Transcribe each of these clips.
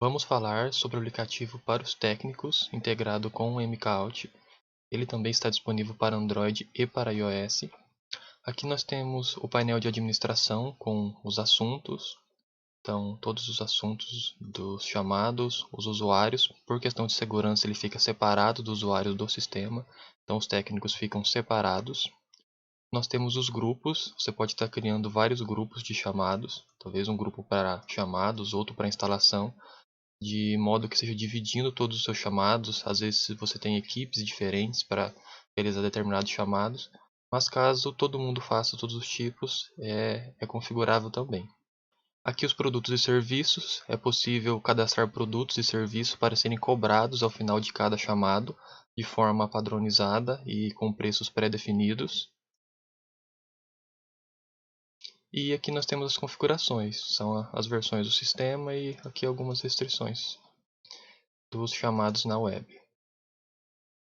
Vamos falar sobre o aplicativo para os técnicos integrado com o MKAuth. Ele também está disponível para Android e para iOS. Aqui nós temos o painel de administração com os assuntos. Então, todos os assuntos dos chamados, os usuários. Por questão de segurança, ele fica separado dos usuários do sistema. Então, os técnicos ficam separados. Nós temos os grupos. Você pode estar criando vários grupos de chamados. Talvez um grupo para chamados, outro para instalação, de modo que seja dividindo todos os seus chamados. Às vezes você tem equipes diferentes para realizar determinados chamados, mas caso todo mundo faça todos os tipos, é configurável também. Aqui os produtos e serviços, é possível cadastrar produtos e serviços para serem cobrados ao final de cada chamado, de forma padronizada e com preços pré-definidos. E aqui nós temos as configurações, são as versões do sistema e aqui algumas restrições dos chamados na web.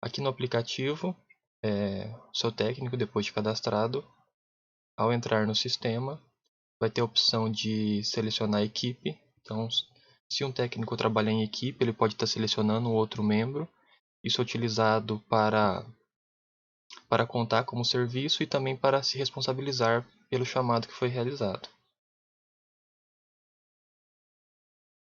Aqui no aplicativo, o seu técnico, depois de cadastrado, ao entrar no sistema, vai ter a opção de selecionar a equipe. Então, se um técnico trabalhar em equipe, ele pode estar selecionando um outro membro. Isso é utilizado para contar como serviço e também para se responsabilizar pelo chamado que foi realizado.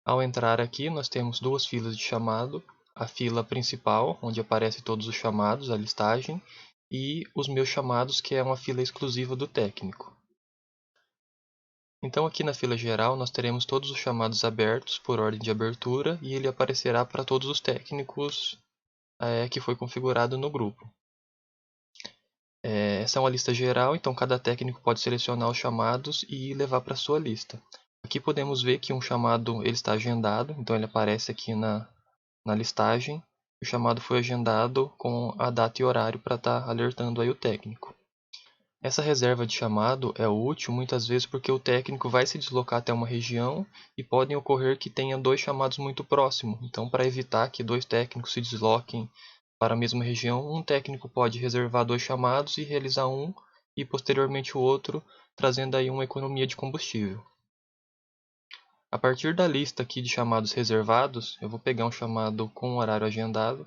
Ao entrar aqui, nós temos duas filas de chamado. A fila principal, onde aparecem todos os chamados, a listagem, e os meus chamados, que é uma fila exclusiva do técnico. Então aqui na fila geral nós teremos todos os chamados abertos por ordem de abertura e ele aparecerá para todos os técnicos que foi configurado no grupo. Essa é uma lista geral, então cada técnico pode selecionar os chamados e levar para a sua lista. Aqui podemos ver que um chamado ele está agendado, então ele aparece aqui na listagem. O chamado foi agendado com a data e horário para estar alertando aí o técnico. Essa reserva de chamado é útil muitas vezes porque o técnico vai se deslocar até uma região e podem ocorrer que tenha dois chamados muito próximos. Então, para evitar que dois técnicos se desloquem para a mesma região, um técnico pode reservar dois chamados e realizar um e posteriormente o outro, trazendo aí uma economia de combustível. A partir da lista aqui de chamados reservados, eu vou pegar um chamado com horário agendado.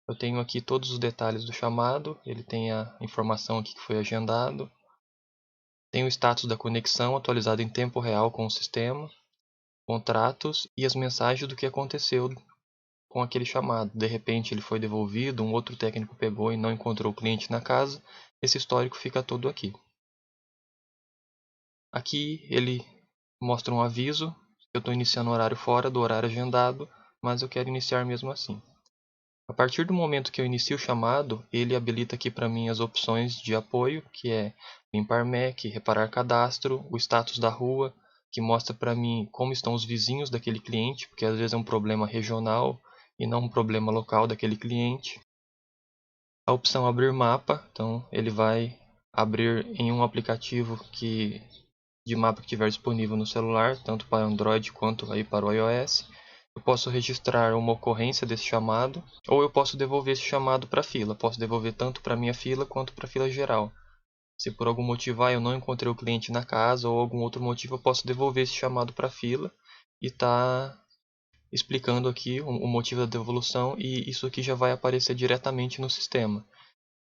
Eu tenho aqui todos os detalhes do chamado, ele tem a informação aqui que foi agendado. Tem o status da conexão atualizado em tempo real com o sistema, contratos e as mensagens do que aconteceu com aquele chamado. De repente ele foi devolvido, um outro técnico pegou e não encontrou o cliente na casa. Esse histórico fica todo aqui. Aqui ele mostra um aviso. Eu estou iniciando o horário fora do horário agendado, mas eu quero iniciar mesmo assim. A partir do momento que eu inicio o chamado, ele habilita aqui para mim as opções de apoio, que é limpar MAC, reparar cadastro, o status da rua, que mostra para mim como estão os vizinhos daquele cliente, porque às vezes é um problema regional e não um problema local daquele cliente. A opção abrir mapa, então ele vai abrir em um aplicativo de mapa que estiver disponível no celular, tanto para Android quanto aí para o iOS. Eu posso registrar uma ocorrência desse chamado, ou eu posso devolver esse chamado para a fila. Posso devolver tanto para a minha fila quanto para a fila geral. Se por algum motivo eu não encontrei o cliente na casa ou algum outro motivo, eu posso devolver esse chamado para a fila e explicando aqui o motivo da devolução, e isso aqui já vai aparecer diretamente no sistema.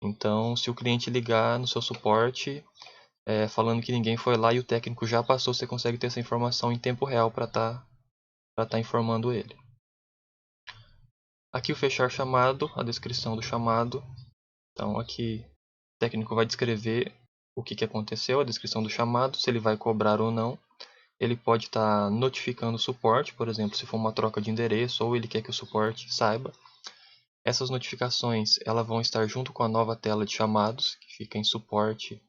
Então, se o cliente ligar no seu suporte falando que ninguém foi lá e o técnico já passou, você consegue ter essa informação em tempo real para estar informando ele. Aqui o fechar chamado, a descrição do chamado. Então aqui o técnico vai descrever o que aconteceu, a descrição do chamado, se ele vai cobrar ou não. Ele pode estar notificando o suporte, por exemplo, se for uma troca de endereço ou ele quer que o suporte saiba. Essas notificações elas vão estar junto com a nova tela de chamados, que fica em suporte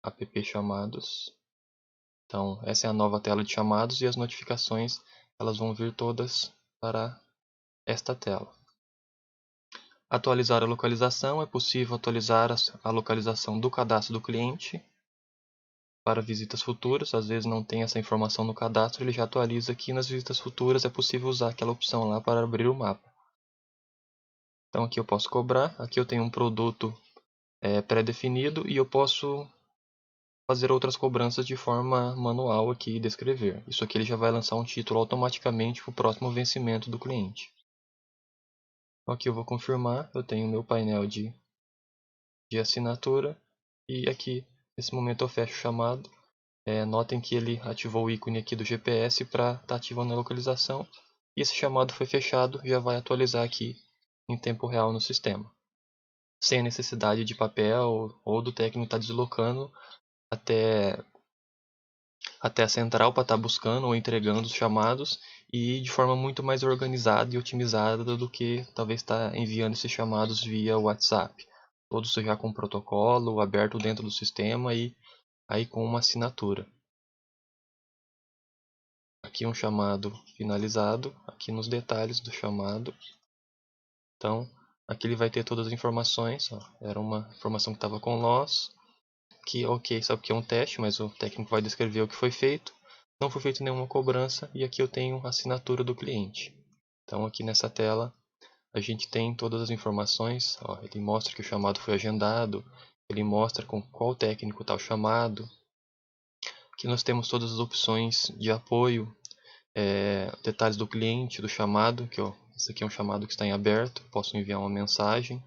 app chamados. Então essa é a nova tela de chamados e as notificações elas vão vir todas para esta tela. Atualizar a localização. É possível atualizar a localização do cadastro do cliente para visitas futuras. Às vezes não tem essa informação no cadastro, ele já atualiza aqui nas visitas futuras. É possível usar aquela opção lá para abrir o mapa. Então aqui eu posso cobrar. Aqui eu tenho um produto pré-definido e eu posso fazer outras cobranças de forma manual aqui e descrever. Isso aqui ele já vai lançar um título automaticamente para o próximo vencimento do cliente. Aqui eu vou confirmar, eu tenho meu painel de assinatura e aqui nesse momento eu fecho o chamado. Notem que ele ativou o ícone aqui do GPS para estar ativando a localização e esse chamado foi fechado, já vai atualizar aqui em tempo real no sistema, sem a necessidade de papel ou do técnico estar deslocando até a central para estar buscando ou entregando os chamados e de forma muito mais organizada e otimizada do que talvez estar enviando esses chamados via WhatsApp. Todos já com protocolo aberto dentro do sistema e aí com uma assinatura. Aqui um chamado finalizado, aqui nos detalhes do chamado. Então, aqui ele vai ter todas as informações. Ó. Era uma informação que estava com nós. Que, ok, sabe que é um teste, mas o técnico vai descrever o que foi feito. Não foi feita nenhuma cobrança e aqui eu tenho a assinatura do cliente. Então, aqui nessa tela, a gente tem todas as informações. Ó, ele mostra que o chamado foi agendado. Ele mostra com qual técnico está o chamado. Aqui nós temos todas as opções de apoio. Detalhes do cliente, do chamado, que esse aqui é um chamado que está em aberto, posso enviar uma mensagem.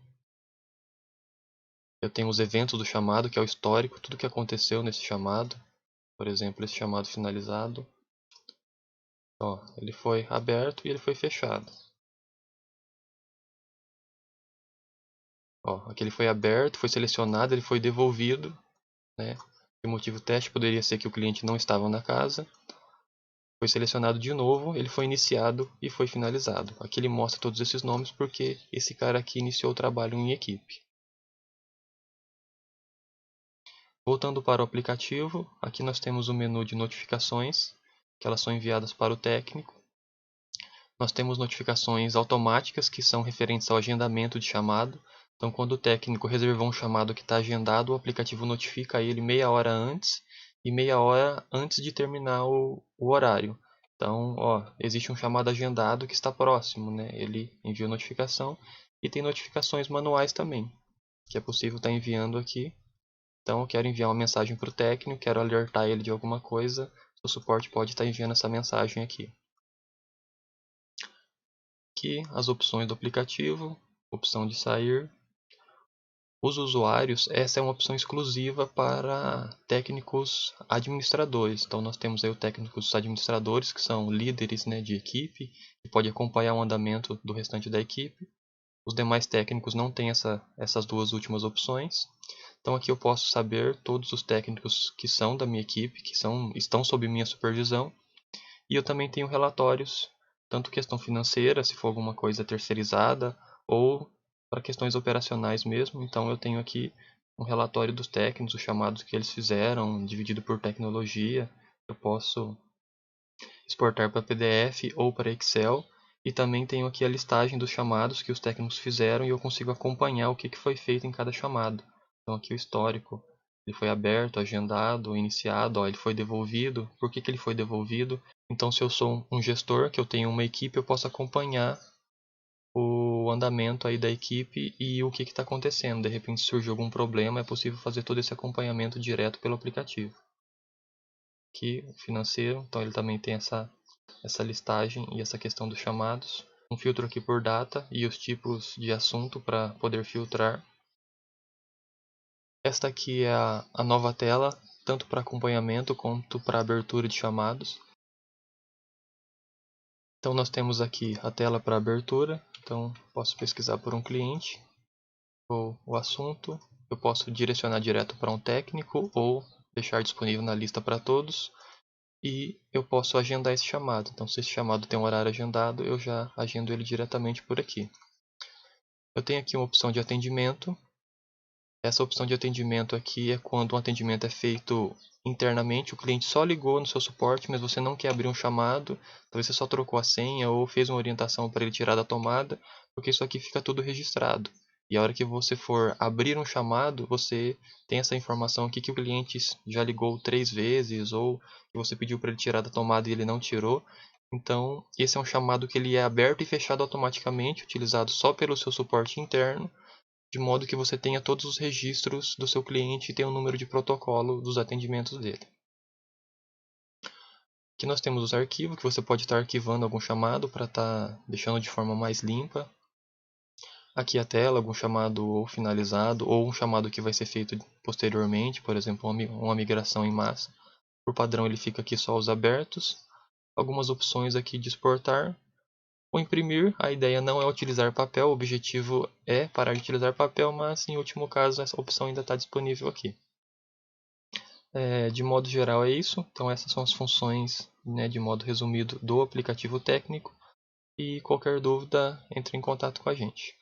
Eu tenho os eventos do chamado, que é o histórico, tudo que aconteceu nesse chamado. Por exemplo, esse chamado finalizado. Ó, ele foi aberto e ele foi fechado. Ó, aqui ele foi aberto, foi selecionado, ele foi devolvido. Né? O motivo teste poderia ser que o cliente não estava na casa. Foi selecionado de novo, ele foi iniciado e foi finalizado. Aqui ele mostra todos esses nomes porque esse cara aqui iniciou o trabalho em equipe. Voltando para o aplicativo, aqui nós temos o menu de notificações, que elas são enviadas para o técnico. Nós temos notificações automáticas, que são referentes ao agendamento de chamado. Então, quando o técnico reservou um chamado que está agendado, o aplicativo notifica ele meia hora antes e meia hora antes de terminar o horário. Então, ó, existe um chamado agendado que está próximo, né? Ele envia notificação e tem notificações manuais também, que é possível estar enviando aqui. Então, eu quero enviar uma mensagem para o técnico, quero alertar ele de alguma coisa, o suporte pode estar enviando essa mensagem aqui. Aqui, as opções do aplicativo, opção de sair. Os usuários, essa é uma opção exclusiva para técnicos administradores. Então, nós temos aí os técnicos administradores, que são líderes, né, de equipe, que pode acompanhar o andamento do restante da equipe. Os demais técnicos não têm essas duas últimas opções. Então aqui eu posso saber todos os técnicos que são da minha equipe, que estão sob minha supervisão. E eu também tenho relatórios, tanto questão financeira, se for alguma coisa terceirizada, ou para questões operacionais mesmo. Então eu tenho aqui um relatório dos técnicos, os chamados que eles fizeram, dividido por tecnologia. Eu posso exportar para PDF ou para Excel. E também tenho aqui a listagem dos chamados que os técnicos fizeram e eu consigo acompanhar o que foi feito em cada chamado. Então aqui o histórico, ele foi aberto, agendado, iniciado, ó, ele foi devolvido, por que ele foi devolvido. Então se eu sou um gestor, que eu tenho uma equipe, eu posso acompanhar o andamento aí da equipe e o que está acontecendo. De repente surgiu algum problema, é possível fazer todo esse acompanhamento direto pelo aplicativo. Aqui o financeiro, então ele também tem essa listagem e essa questão dos chamados. Um filtro aqui por data e os tipos de assunto para poder filtrar. Esta aqui é a nova tela, tanto para acompanhamento quanto para abertura de chamados. Então nós temos aqui a tela para abertura. Então posso pesquisar por um cliente ou o assunto. Eu posso direcionar direto para um técnico ou deixar disponível na lista para todos. E eu posso agendar esse chamado. Então, se esse chamado tem um horário agendado, eu já agendo ele diretamente por aqui. Eu tenho aqui uma opção de atendimento. Essa opção de atendimento aqui é quando um atendimento é feito internamente. O cliente só ligou no seu suporte, mas você não quer abrir um chamado. Talvez você só trocou a senha ou fez uma orientação para ele tirar da tomada, porque isso aqui fica tudo registrado. E a hora que você for abrir um chamado, você tem essa informação aqui que o cliente já ligou 3 vezes ou que você pediu para ele tirar da tomada e ele não tirou. Então, esse é um chamado que ele é aberto e fechado automaticamente, utilizado só pelo seu suporte interno. de modo que você tenha todos os registros do seu cliente e tenha o número de protocolo dos atendimentos dele. Aqui nós temos os arquivos, que você pode estar arquivando algum chamado para estar deixando de forma mais limpa. Aqui a tela, algum chamado ou finalizado, ou um chamado que vai ser feito posteriormente, por exemplo, uma migração em massa. Por padrão ele fica aqui só os abertos. Algumas opções aqui de exportar ou imprimir. A ideia não é utilizar papel, o objetivo é parar de utilizar papel, mas em último caso essa opção ainda está disponível aqui. De modo geral é isso, então essas são as funções, né, de modo resumido do aplicativo técnico, e qualquer dúvida entre em contato com a gente.